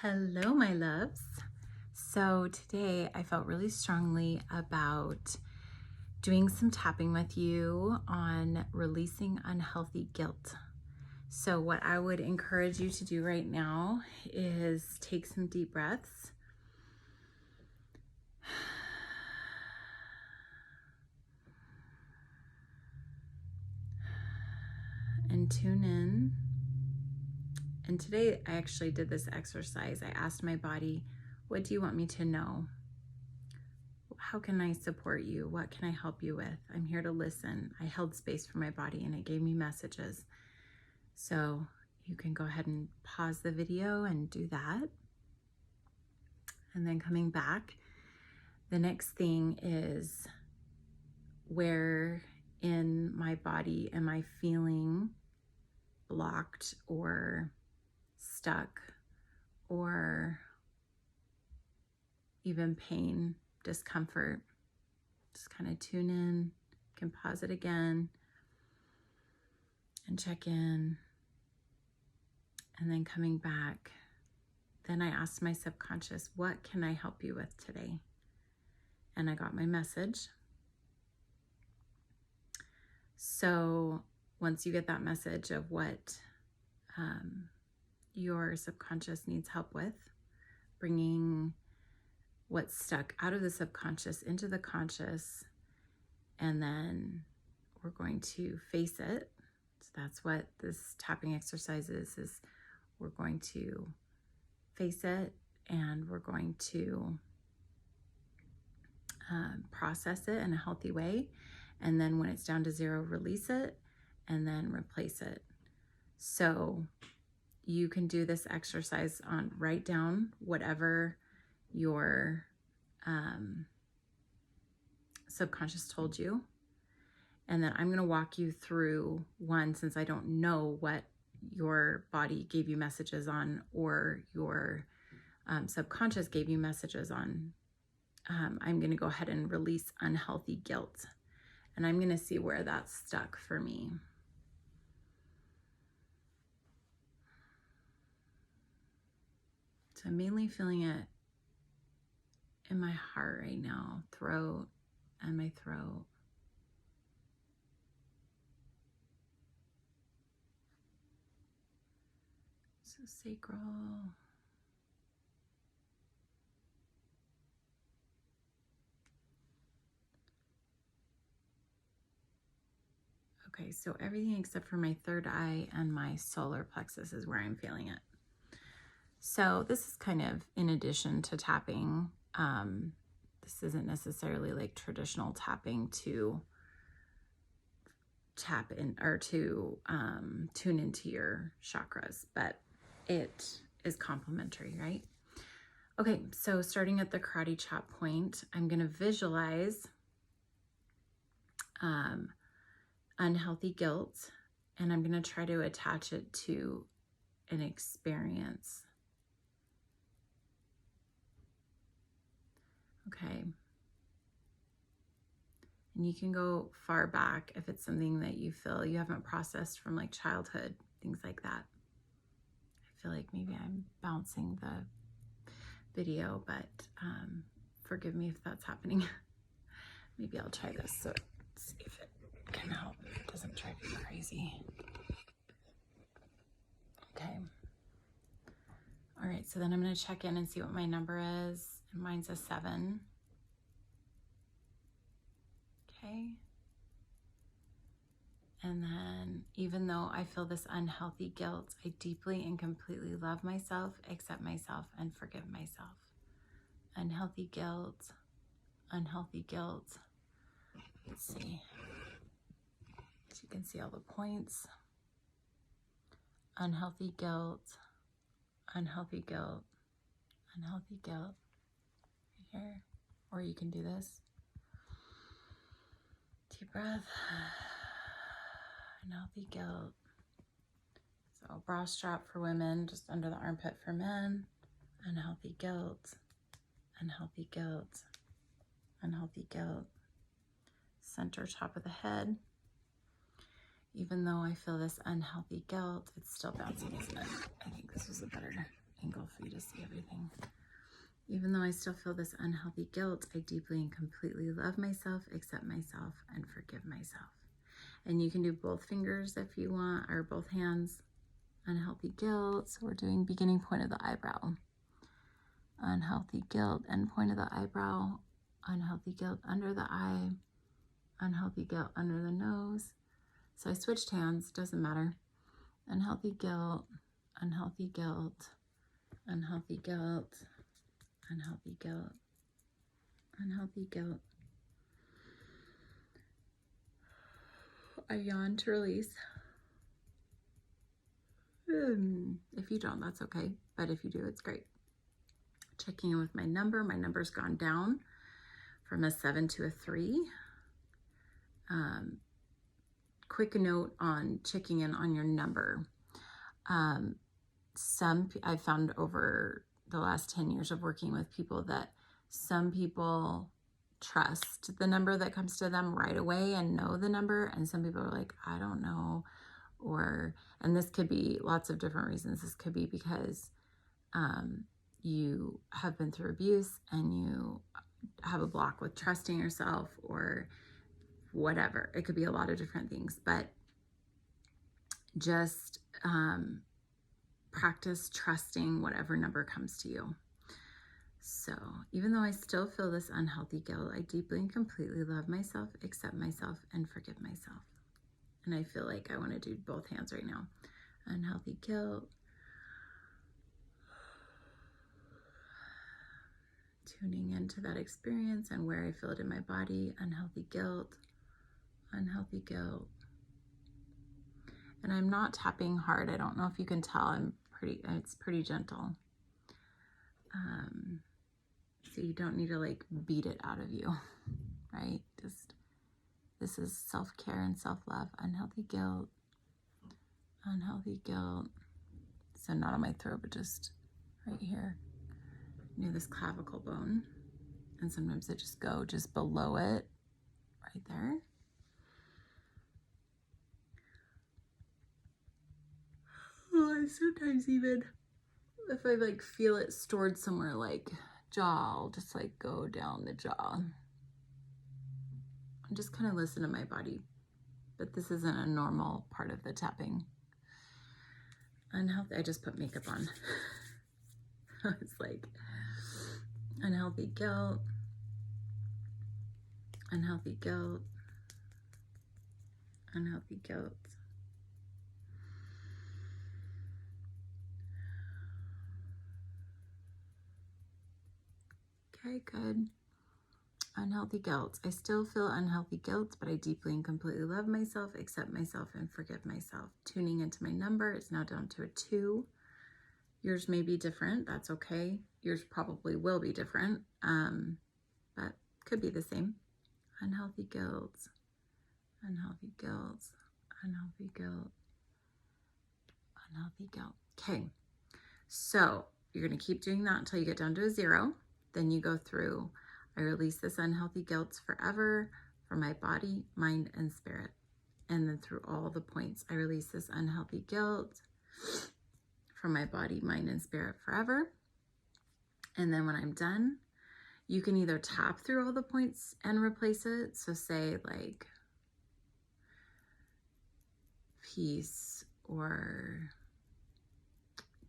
Hello, my loves. So today I felt really strongly about doing some tapping with you on releasing unhealthy guilt. So what I would encourage you to do right now is take some deep breaths. And tune in. And today I actually did this exercise. I asked my body, what do you want me to know? How can I support you? What can I help you with? I'm here to listen. I held space for my body and it gave me messages. So you can go ahead and pause the video and do that. And then coming back, the next thing is, where in my body am I feeling blocked or stuck or even pain, discomfort? Just kind of tune in. You can pause it again and check in. And then coming back, then I asked my subconscious, what can I help you with today? And I got my message. So once you get that message of what your subconscious needs help with, bringing what's stuck out of the subconscious into the conscious, and then we're going to face it. So that's what this tapping exercise is we're going to face it, and we're going to process it in a healthy way. And then when it's down to 0, release it and then replace it. So you can do this exercise on, write down whatever your subconscious told you. And then I'm going to walk you through one, since I don't know what your body gave you messages on or your subconscious gave you messages on. I'm going to go ahead and release unhealthy guilt. And I'm going to see where that's stuck for me. So I'm mainly feeling it in my heart right now, throat and my throat. So sacral. Okay, so everything except for my third eye and my solar plexus is where I'm feeling it. So this is kind of in addition to tapping. This isn't necessarily like traditional tapping to tap in or to tune into your chakras, but it is complementary, right? Okay, so starting at the karate chop point, I'm going to visualize unhealthy guilt, and I'm going to try to attach it to an experience. Okay. And you can go far back if it's something that you feel you haven't processed from like childhood, things like that. I feel like maybe I'm bouncing the video, but forgive me if that's happening. Maybe I'll try this so see if it can help. It doesn't drive you crazy. Okay. All right, so then I'm going to check in and see what my number is. And mine's a 7. Okay. And then even though I feel this unhealthy guilt, I deeply and completely love myself, accept myself, and forgive myself. Unhealthy guilt, unhealthy guilt. Let's see. So you can see all the points. Unhealthy guilt, unhealthy guilt, unhealthy guilt. Right here. Or you can do this. Deep breath. Unhealthy guilt. So bra strap for women, just under the armpit for men. Unhealthy guilt, unhealthy guilt, unhealthy guilt. Center top of the head. Even though I feel this unhealthy guilt, it's still bouncing, isn't it? I think this was a better angle you to see everything. Even though I still feel this unhealthy guilt, I deeply and completely love myself, accept myself, and forgive myself. And you can do both fingers if you want, or both hands. Unhealthy guilt. So we're doing beginning point of the eyebrow. Unhealthy guilt, end point of the eyebrow. Unhealthy guilt under the eye. Unhealthy guilt under the nose. So I switched hands, doesn't matter. Unhealthy guilt, unhealthy guilt, unhealthy guilt, unhealthy guilt, unhealthy guilt. I yawn to release. If you don't, that's okay. But if you do, it's great. Checking in with my number. My number's gone down from a 7 to a 3. Quick note on checking in on your number. I found over the last 10 years of working with people that some people trust the number that comes to them right away and know the number, and some people are like, I don't know. And this could be lots of different reasons. This could be because you have been through abuse and you have a block with trusting yourself, or whatever. It could be a lot of different things, but just practice trusting whatever number comes to you. So even though I still feel this unhealthy guilt, I deeply and completely love myself, accept myself, and forgive myself. And I feel like I want to do both hands right now. Unhealthy guilt. Tuning into that experience and where I feel it in my body. Unhealthy guilt. Unhealthy guilt. And I'm not tapping hard. I don't know if you can tell. It's pretty gentle. So you don't need to like beat it out of you, right? This is self-care and self-love. Unhealthy guilt. Unhealthy guilt. So not on my throat, but just right here near this clavicle bone. And sometimes I just go just below it, right there. Oh, I sometimes even, if I like feel it stored somewhere like jaw, I'll just like go down the jaw. And just kind of listen to my body. But this isn't a normal part of the tapping. Unhealthy, I just put makeup on. It's like unhealthy guilt, unhealthy guilt, unhealthy guilt. Okay, good. Unhealthy guilt. I still feel unhealthy guilt, but I deeply and completely love myself, accept myself, and forgive myself. Tuning into my number, it's now down to a 2. Yours may be different. That's okay. Yours probably will be different, but could be the same. Unhealthy guilt, unhealthy guilt, unhealthy guilt, unhealthy guilt. Okay, so you're going to keep doing that until you get down to a 0. Then you go through, I release this unhealthy guilt forever from my body, mind, and spirit. And then through all the points, I release this unhealthy guilt from my body, mind, and spirit forever. And then when I'm done, you can either tap through all the points and replace it. So say like peace or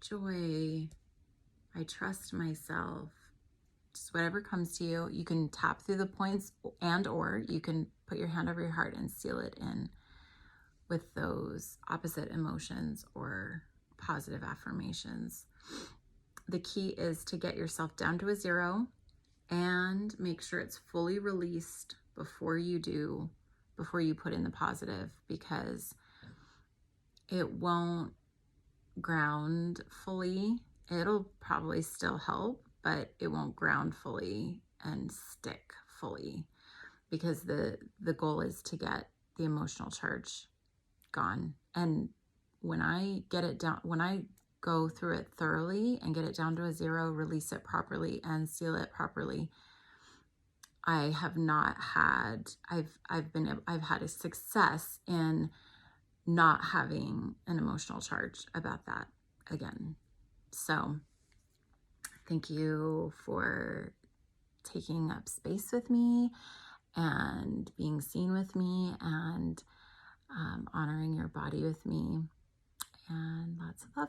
joy, I trust myself, just whatever comes to you. You can tap through the points, and or you can put your hand over your heart and seal it in with those opposite emotions or positive affirmations. The key is to get yourself down to a 0 and make sure it's fully released before you put in the positive, because it won't ground fully. It'll probably still help, but it won't ground fully and stick fully, because the goal is to get the emotional charge gone. And when I get it down, when I go through it thoroughly and get it down to a 0, release it properly and seal it properly, I've had a success in not having an emotional charge about that again. So Thank you for taking up space with me and being seen with me and honoring your body with me. And lots of love.